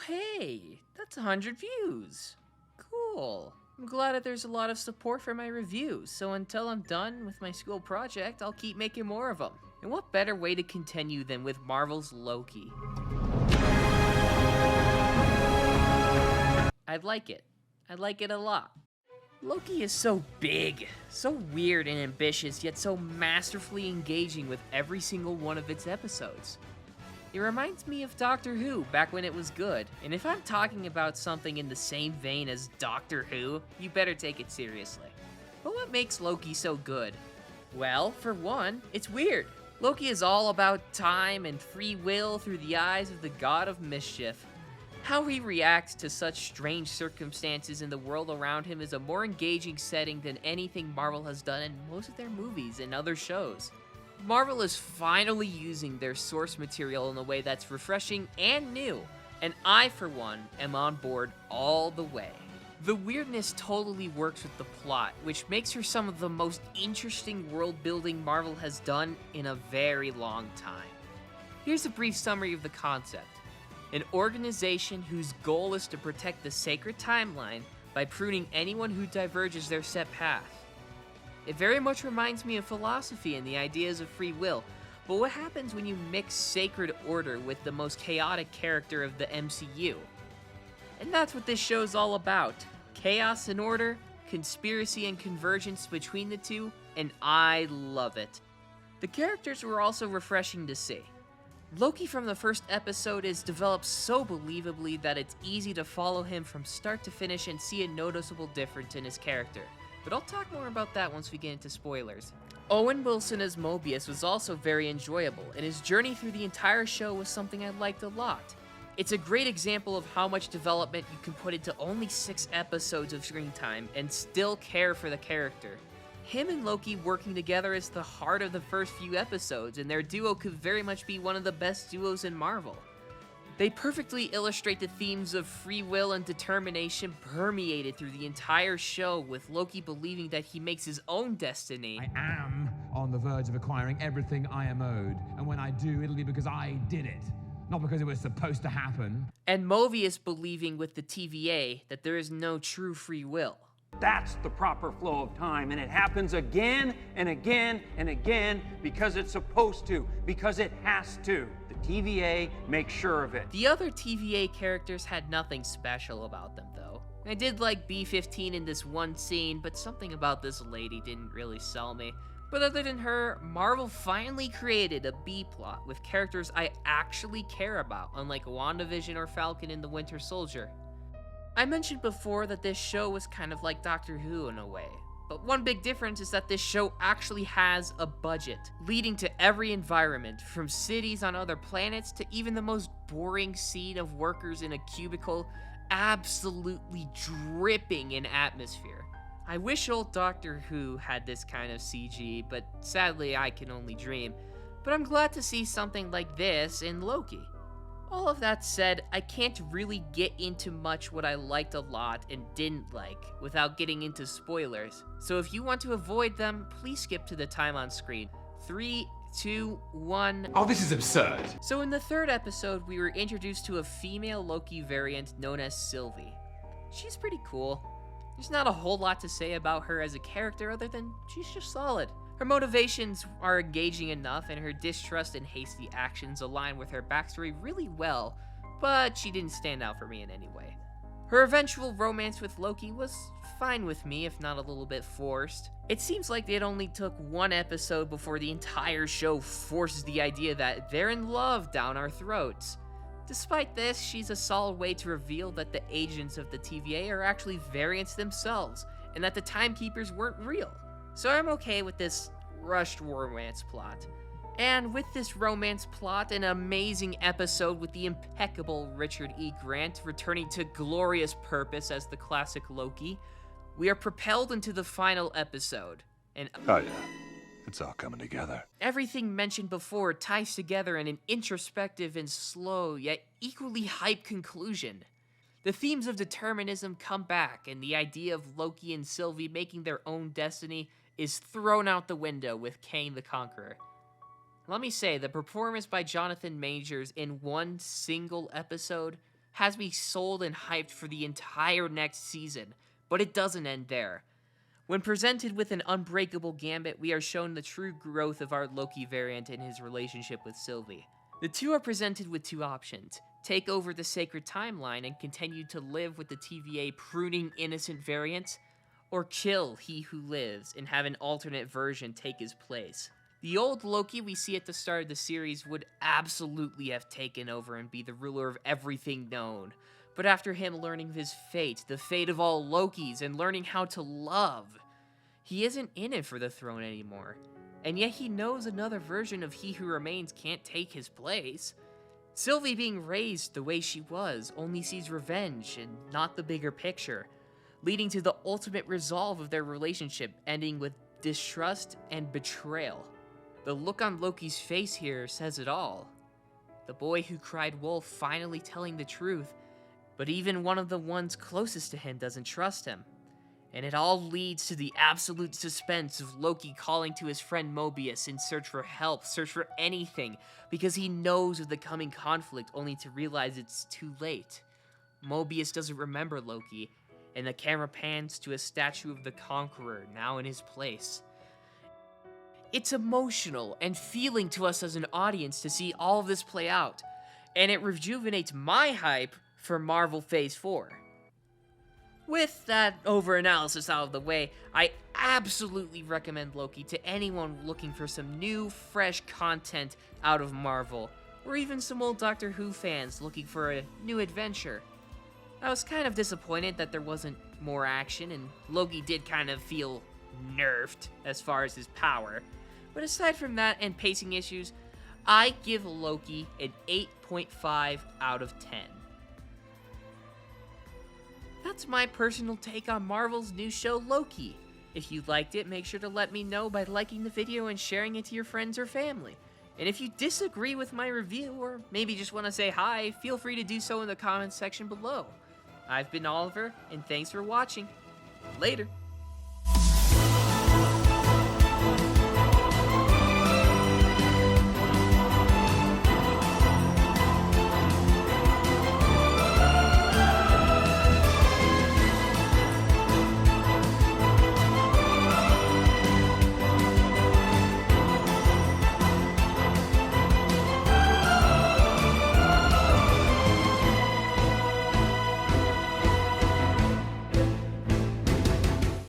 hey, that's 100 views. Cool. I'm glad that there's a lot of support for my reviews, so until I'm done with my school project, I'll keep making more of them. And what better way to continue than with Marvel's Loki? I'd like it. I'd like it a lot. Loki is so big, so weird and ambitious, yet so masterfully engaging with every single one of its episodes. It reminds me of Doctor Who back when it was good, and if I'm talking about something in the same vein as Doctor Who, you better take it seriously. But what makes Loki so good? Well, for one, it's weird. Loki is all about time and free will through the eyes of the god of mischief. How he reacts to such strange circumstances in the world around him is a more engaging setting than anything Marvel has done in most of their movies and other shows. Marvel is finally using their source material in a way that's refreshing and new, and I, for one, am on board all the way. The weirdness totally works with the plot, which makes her some of the most interesting world-building Marvel has done in a very long time. Here's a brief summary of the concept. An organization whose goal is to protect the sacred timeline by pruning anyone who diverges their set path. It very much reminds me of philosophy and the ideas of free will, but what happens when you mix sacred order with the most chaotic character of the MCU? And that's what this show's all about. Chaos and order, conspiracy and convergence between the two, and I love it. The characters were also refreshing to see. Loki from the first episode is developed so believably that it's easy to follow him from start to finish and see a noticeable difference in his character. But I'll talk more about that once we get into spoilers. Owen Wilson as Mobius was also very enjoyable, and his journey through the entire show was something I liked a lot. It's a great example of how much development you can put into only 6 episodes of screen time and still care for the character. Him and Loki working together is the heart of the first few episodes, and their duo could very much be one of the best duos in Marvel. They perfectly illustrate the themes of free will and determination permeated through the entire show, with Loki believing that he makes his own destiny. I am on the verge of acquiring everything I am owed, and when I do, it'll be because I did it, not because it was supposed to happen. And Mobius believing with the TVA that there is no true free will. That's the proper flow of time, and it happens again and again and again because it's supposed to, because it has to. The TVA makes sure of it. The other TVA characters had nothing special about them, though. I did like B-15 in this one scene, but something about this lady didn't really sell me. But other than her, Marvel finally created a B-plot with characters I actually care about, unlike WandaVision or Falcon and the Winter Soldier. I mentioned before that this show was kind of like Doctor Who in a way, but one big difference is that this show actually has a budget, leading to every environment, from cities on other planets to even the most boring scene of workers in a cubicle, absolutely dripping in atmosphere. I wish old Doctor Who had this kind of CG, but sadly I can only dream, but I'm glad to see something like this in Loki. All of that said, I can't really get into much what I liked a lot and didn't like without getting into spoilers. So if you want to avoid them, please skip to the time on screen. 3, 2, 1. Oh, this is absurd. So in the third episode, we were introduced to a female Loki variant known as Sylvie. She's pretty cool. There's not a whole lot to say about her as a character other than she's just solid. Her motivations are engaging enough, and her distrust and hasty actions align with her backstory really well, but she didn't stand out for me in any way. Her eventual romance with Loki was fine with me, if not a little bit forced. It seems like it only took one episode before the entire show forces the idea that they're in love down our throats. Despite this, she's a solid way to reveal that the agents of the TVA are actually variants themselves, and that the timekeepers weren't real. So I'm okay with this rushed romance plot. And with this romance plot, an amazing episode with the impeccable Richard E. Grant returning to glorious purpose as the classic Loki, we are propelled into the final episode. And Oh yeah, it's all coming together. Everything mentioned before ties together in an introspective and slow, yet equally hype conclusion. The themes of determinism come back, and the idea of Loki and Sylvie making their own destiny is thrown out the window with Kang the Conqueror. Let me say, the performance by Jonathan Majors in one single episode has me sold and hyped for the entire next season, but it doesn't end there. When presented with an unbreakable gambit, we are shown the true growth of our Loki variant in his relationship with Sylvie. The two are presented with two options: take over the sacred timeline and continue to live with the TVA pruning innocent variants, or kill he who lives and have an alternate version take his place. The old Loki we see at the start of the series would absolutely have taken over and be the ruler of everything known. But after him learning of his fate, the fate of all Lokis, and learning how to love, he isn't in it for the throne anymore. And yet he knows another version of He Who Remains can't take his place. Sylvie, being raised the way she was, only sees revenge and not the bigger picture, leading to the ultimate resolve of their relationship, ending with distrust and betrayal. The look on Loki's face here says it all. The boy who cried wolf finally telling the truth, but even one of the ones closest to him doesn't trust him. And it all leads to the absolute suspense of Loki calling to his friend Mobius in search for help, search for anything, because he knows of the coming conflict only to realize it's too late. Mobius doesn't remember Loki, and the camera pans to a statue of the Conqueror now in his place. It's emotional and feeling to us as an audience to see all of this play out, and it rejuvenates my hype for Marvel Phase 4. With that over-analysis out of the way, I absolutely recommend Loki to anyone looking for some new, fresh content out of Marvel, or even some old Doctor Who fans looking for a new adventure. I was kind of disappointed that there wasn't more action, and Loki did kind of feel nerfed as far as his power. But aside from that and pacing issues, I give Loki an 8.5 out of 10. That's my personal take on Marvel's new show, Loki. If you liked it, make sure to let me know by liking the video and sharing it to your friends or family. And if you disagree with my review, or maybe just want to say hi, feel free to do so in the comments section below. I've been Oliver, and thanks for watching. Later.